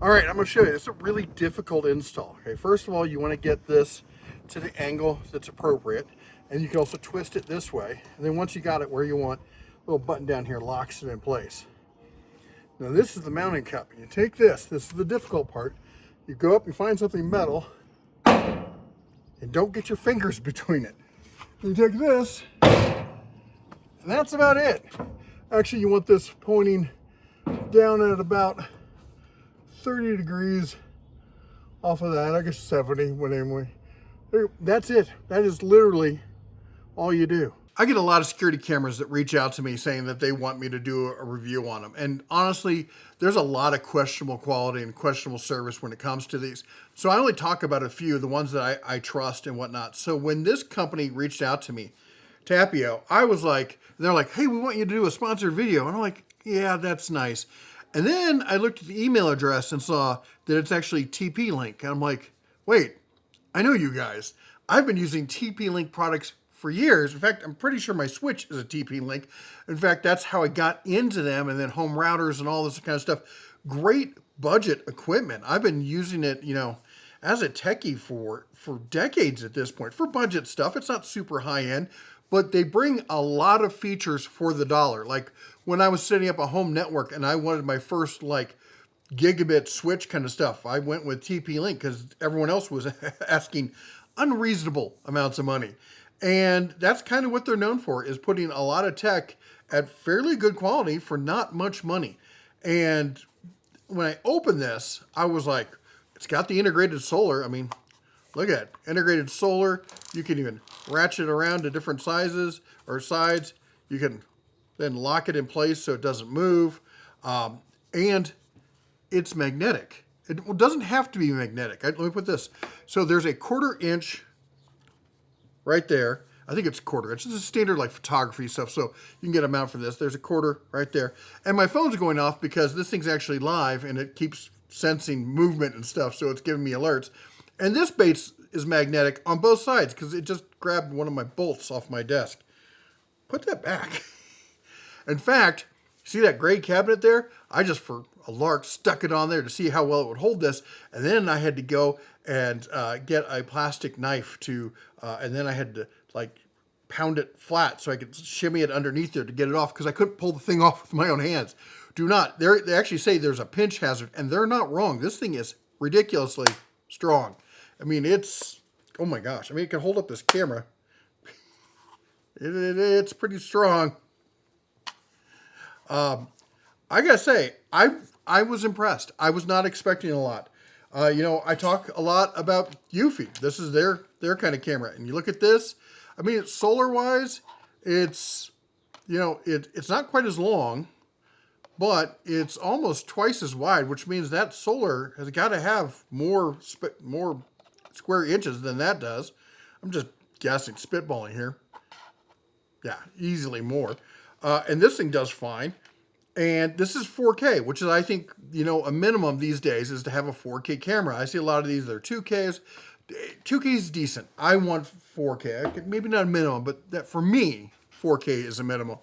All right, I'm gonna show you. It's a really difficult install. Okay, first of all, you want to get this to the angle that's appropriate, and you can also twist it this way. And then once you got it where you want, a little button down here locks it in place. Now this is the mounting cup. You take this is the difficult part. You go up, you find something metal, and don't get your fingers between it. You take this, and that's about it. Actually, you want this pointing down at about 30 degrees off of that. I guess 70, but anyway. That's it. That is literally all you do. I get a lot of security cameras that reach out to me saying that they want me to do a review on them. And honestly, there's a lot of questionable quality and questionable service when it comes to these. So I only talk about a few, the ones that I trust and whatnot. So when this company reached out to me, Tapo, I was like, they're like, hey, we want you to do a sponsored video. And I'm like, yeah, that's nice. And then I looked at the email address and saw that it's actually TP-Link. And I'm like, wait, I know you guys. I've been using TP-Link products for years. In fact, I'm pretty sure my Switch is a TP-Link. In fact, that's how I got into them, and then home routers and all this kind of stuff. Great budget equipment. I've been using it, as a techie for decades at this point. For budget stuff, it's not super high-end, but they bring a lot of features for the dollar. Like when I was setting up a home network and I wanted my first gigabit switch kind of stuff, I went with TP-Link because everyone else was asking unreasonable amounts of money. And that's kind of what they're known for, is putting a lot of tech at fairly good quality for not much money. And when I opened this, I was like, it's got the integrated solar. I mean, look at it, integrated solar. You can even ratchet around to different sizes or sides. You can then lock it in place so it doesn't move. And it's magnetic. It doesn't have to be magnetic. Let me put this. So there's a 1/4 inch right there. I think it's 1/4 inch. This is standard photography stuff, so you can get a mount for this. There's a 1/4 right there. And my phone's going off because this thing's actually live and it keeps sensing movement and stuff, so it's giving me alerts. And this base is magnetic on both sides because it just grabbed one of my bolts off my desk. Put that back. In fact, see that gray cabinet there? I just, for a lark, stuck it on there to see how well it would hold this. And then I had to go and get a plastic knife and then I had to pound it flat so I could shimmy it underneath there to get it off because I couldn't pull the thing off with my own hands. Do not. They actually say there's a pinch hazard, and they're not wrong. This thing is ridiculously strong. I mean, oh my gosh. I mean, it can hold up this camera. It's pretty strong. I gotta say, I was impressed. I was not expecting a lot. I talk a lot about Eufy. This is their kind of camera, and you look at this. I mean, solar wise, it's it's not quite as long, but it's almost twice as wide, which means that solar has got to have more square inches than that does. I'm just guessing, spitballing here. Yeah, easily more. And this thing does fine. And this is 4K, which is, I think, a minimum these days is to have a 4K camera. I see a lot of these that are 2Ks. 2K is decent. I want 4K. Maybe not a minimum, but that for me, 4K is a minimum.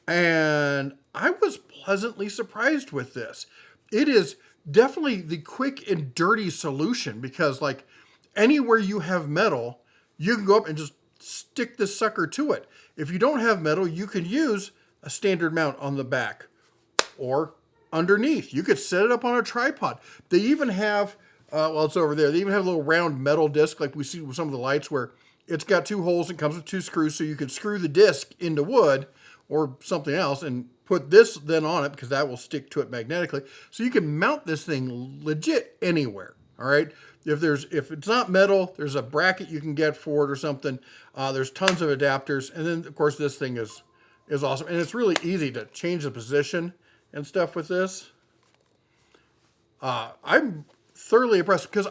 And I was pleasantly surprised with this. It is definitely the quick and dirty solution because, anywhere you have metal, you can go up and just stick this sucker to it. If you don't have metal, you can use a standard mount on the back or underneath. You could set it up on a tripod. They even have, it's over there. They even have a little round metal disc like we see with some of the lights where it's got 2 holes and comes with 2 screws, so you can screw the disc into wood or something else and put this then on it because that will stick to it magnetically. So you can mount this thing legit anywhere. All right. If it's not metal, there's a bracket you can get for it or something. There's tons of adapters, and then of course this thing is awesome, and it's really easy to change the position and stuff with this. I'm thoroughly impressed because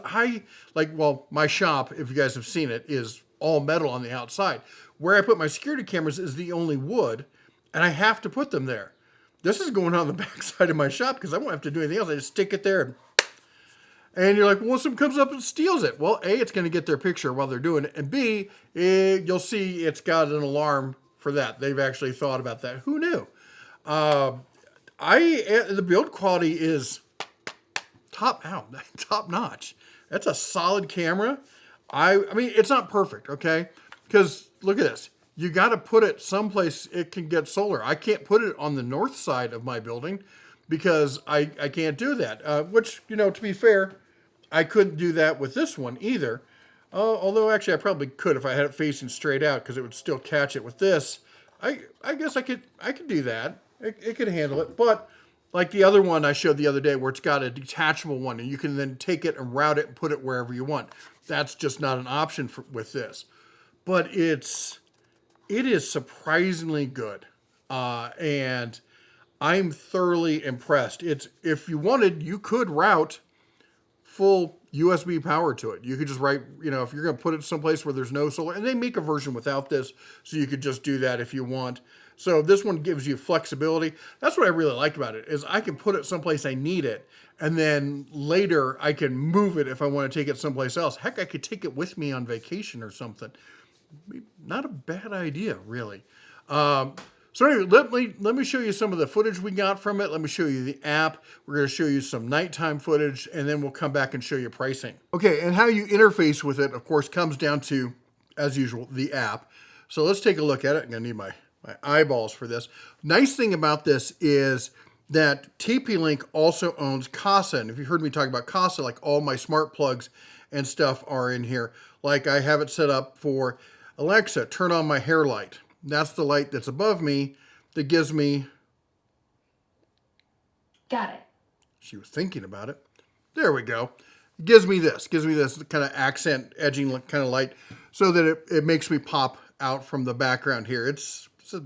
my shop, if you guys have seen it, is all metal on the outside. Where I put my security cameras is the only wood, and I have to put them there. This is going on the back side of my shop because I won't have to do anything else. I just stick it there and you're like, well, someone comes up and steals it. Well, A, it's going to get their picture while they're doing it. And B, you'll see it's got an alarm for that. They've actually thought about that. Who knew? The build quality is top notch. That's a solid camera. I mean, it's not perfect, okay? Because look at this. You got to put it someplace it can get solar. I can't put it on the north side of my building because I can't do that. Which, you know, to be fair, I couldn't do that with this one either. Although actually I probably could if I had it facing straight out because it would still catch it with this. I guess I could do that. It could handle it. But like the other one I showed the other day where it's got a detachable one and you can then take it and route it and put it wherever you want. That's just not an option with this. But it is surprisingly good. And I'm thoroughly impressed. If you wanted, you could route full USB power to it. You could just write, you know, if you're going to put it someplace where there's no solar, and they make a version without this, so you could just do that if you want. So this one gives you flexibility. That's what I really like about it, is I can put it someplace I need it, and then later I can move it if I want to take it someplace else. Heck, I could take it with me on vacation or something. Not a bad idea, really. So anyway, let me show you some of the footage we got from it. Let me show you the app. We're going to show you some nighttime footage, and then we'll come back and show you pricing. Okay, and how you interface with it, of course, comes down to, as usual, the app. So let's take a look at it. I'm going to need my eyeballs for this. Nice thing about this is that TP-Link also owns Casa. And if you heard me talk about Casa, like all my smart plugs and stuff are in here. Like I have it set up for Alexa, turn on my hair light. That's the light that's above me that gives me... Got it. She was thinking about it. There we go. Gives me this kind of accent edging kind of light so that it makes me pop out from the background here. It's a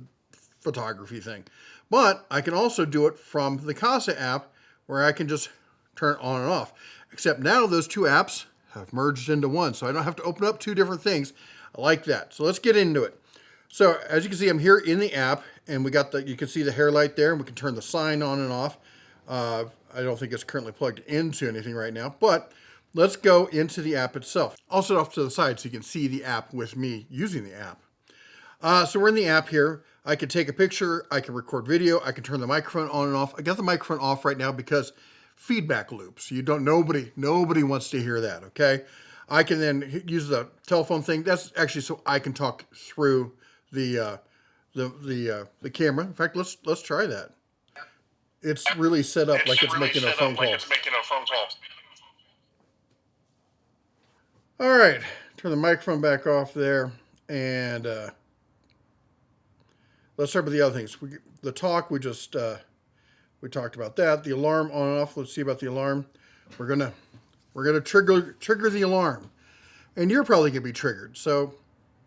photography thing. But I can also do it from the Casa app where I can just turn it on and off. Except now those two apps have merged into one, so I don't have to open up two different things. I like that. So let's get into it. So as you can see, I'm here in the app, and we got you can see the hair light there, and we can turn the sign on and off. I don't think it's currently plugged into anything right now, but let's go into the app itself. I'll set off to the side so you can see the app with me using the app. So we're in the app here. I can take a picture, I can record video, I can turn the microphone on and off. I got the microphone off right now because feedback loops. Nobody wants to hear that, okay? I can then use the telephone thing. That's actually so I can talk through the camera. In fact, let's try that. It's really set up like it's making a phone call. All right, turn the microphone back off there, and let's start with the other things. The talk we talked about that. The alarm on and off. Let's see about the alarm. We're gonna trigger the alarm, and you're probably gonna be triggered. So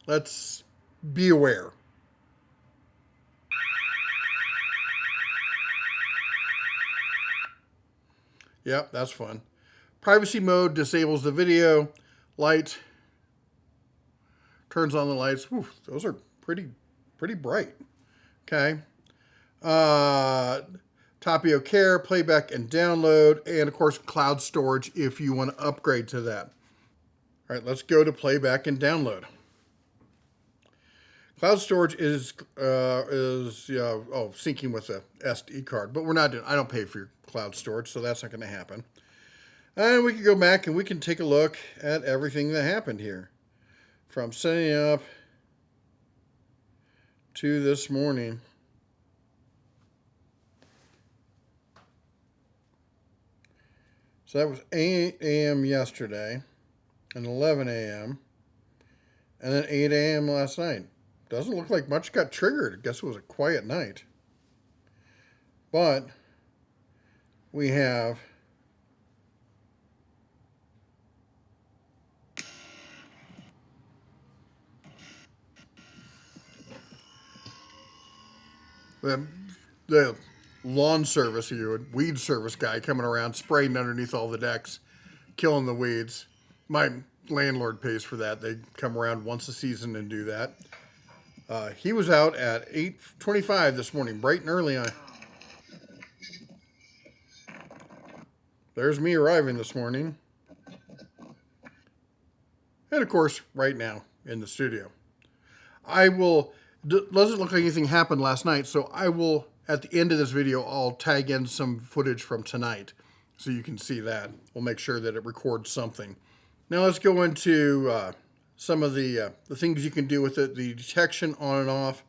let's be aware. Yep, that's fun. Privacy mode disables the video. Light turns on the lights. Whew, those are pretty bright. Okay. Tapo Care, playback and download, and of course cloud storage if you want to upgrade to that. All right, let's go to playback and download. Cloud storage is syncing with a SD card, but we're not doing. I don't pay for your cloud storage, so that's not going to happen. And we can go back and we can take a look at everything that happened here, from setting up to this morning. So that was 8 a.m. yesterday, and 11 a.m., and then 8 a.m. last night. Doesn't look like much got triggered. I guess it was a quiet night. But we have the lawn service, weed service guy coming around, spraying underneath all the decks, killing the weeds. My landlord pays for that. They come around once a season and do that. He was out at 8:25 this morning, bright and early on. There's me arriving this morning. And of course, right now in the studio. Doesn't look like anything happened last night, so I will, at the end of this video, I'll tag in some footage from tonight So you can see that. We'll make sure that it records something. Now let's go into some of the things you can do with it. The detection on and off.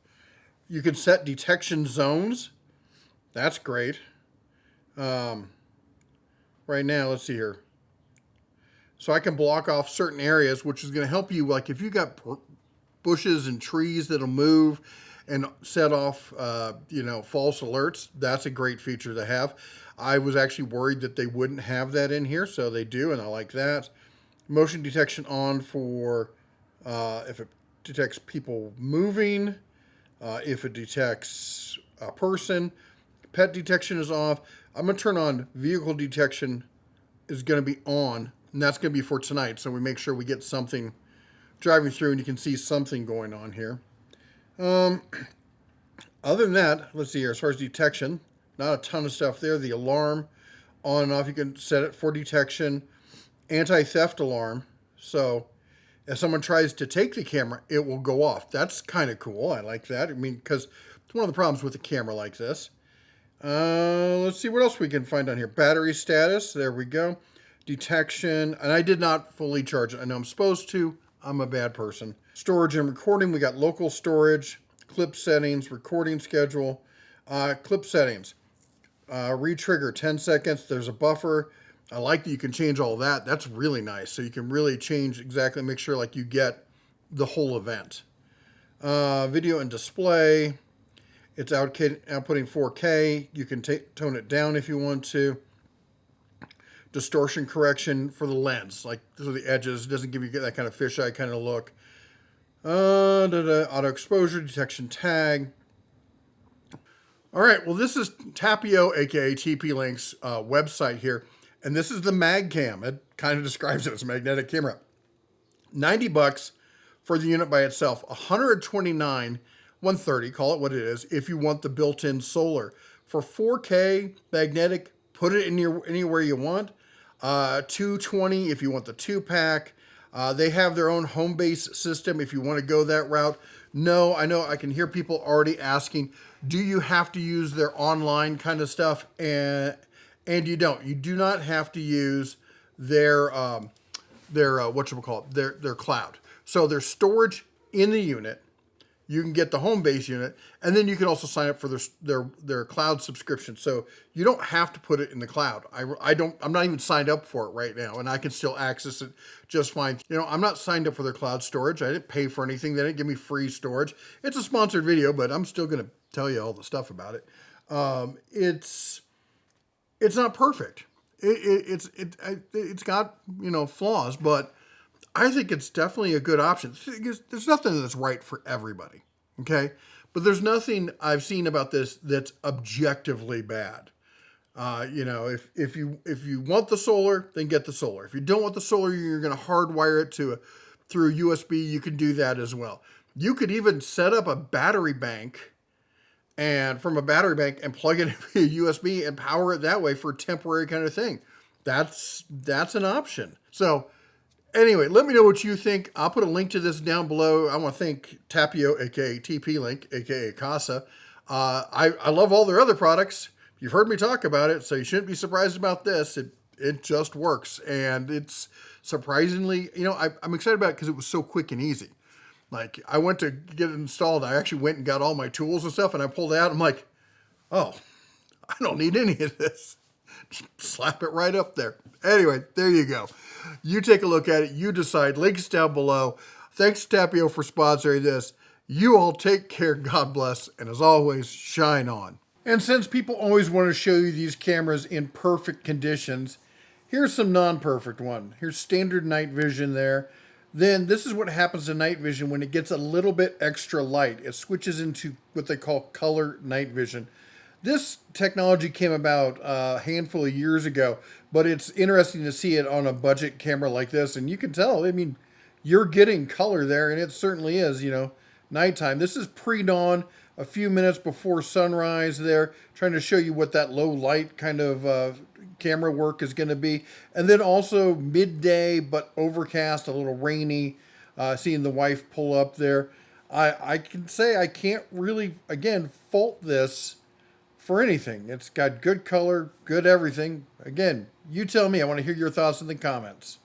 You can set detection zones. That's great. Right now, let's see here. So I can block off certain areas, which is going to help you. Like if you got bushes and trees that'll move and set off, false alerts, that's a great feature to have. I was actually worried that they wouldn't have that in here, so they do, and I like that. Motion detection on for if it detects people moving, if it detects a person. Pet detection is off. I'm going to turn on vehicle detection is going to be on, and that's going to be for tonight, so we make sure we get something driving through and you can see something going on here. Other than that, let's see here, as far as detection, not a ton of stuff there. The alarm on and off, you can set it for detection. Anti-theft alarm, so if someone tries to take the camera, it will go off. That's kind of cool. I like that. I mean, because it's one of the problems with a camera like this. Let's see what else we can find on here. Battery status, there we go. Detection, and I did not fully charge it. I know I'm supposed to. I'm a bad person. Storage and recording, we got local storage, clip settings, recording schedule, clip settings. Retrigger 10 seconds. There's a buffer. I like that you can change all that. That's really nice. So you can really change exactly, make sure like you get the whole event. Video and display. It's outputting 4K. You can tone it down if you want to. Distortion correction for the lens, like so the edges doesn't give you that kind of fisheye kind of look. Auto exposure detection tag. All right, well this is Tapo, aka TP Link's website here, and this is the MagCam. It kind of describes it as a magnetic camera. $90 for the unit by itself. $129, $130, call it what it is, if you want the built-in solar. For 4K magnetic, put it in anywhere you want. $220 if you want the 2-pack. They have their own home base system if you want to go that route. No, I know I can hear people already asking, do you have to use their online kind of stuff? And you don't. You do not have to use their their cloud. So their storage in the unit. You can get the home base unit, and then you can also sign up for their cloud subscription. So you don't have to put it in the cloud. I'm not even signed up for it right now, and I can still access it just fine. I'm not signed up for their cloud storage. I didn't pay for anything. They didn't give me free storage. It's a sponsored video, but I'm still going to tell you all the stuff about it. It's not perfect. It's got flaws, but I think it's definitely a good option. There's nothing that's right for everybody, okay? But there's nothing I've seen about this that's objectively bad. If you want the solar, then get the solar. If you don't want the solar, you're going to hardwire it through USB. You can do that as well. You could even set up a battery bank and plug it into a USB and power it that way for a temporary kind of thing. That's an option. So anyway, let me know what you think. I'll put a link to this down below. I want to thank Tapo, aka TP Link, aka Casa. I love all their other products. You've heard me talk about it, so you shouldn't be surprised about this. It just works, and it's surprisingly, I'm excited about it because it was so quick and easy. Like, I went to get it installed. I actually went and got all my tools and stuff, and I pulled it out. I'm like, oh, I don't need any of this. Just slap it right up there. Anyway, there you go. You take a look at it. You decide. Links down below. Thanks to Tapo for sponsoring this. You all take care. God bless. And as always, shine on. And since people always want to show you these cameras in perfect conditions, here's some non-perfect one. Here's standard night vision there. Then this is what happens to night vision when it gets a little bit extra light. It switches into what they call color night vision. This technology came about a handful of years ago, but it's interesting to see it on a budget camera like this. And you can tell, you're getting color there, and it certainly is, nighttime. This is pre-dawn, a few minutes before sunrise there, trying to show you what that low light kind of camera work is going to be. And then also midday, but overcast, a little rainy, seeing the wife pull up there. I can say I can't really, again, fault this for anything. It's got good color, good everything. Again, you tell me. I want to hear your thoughts in the comments.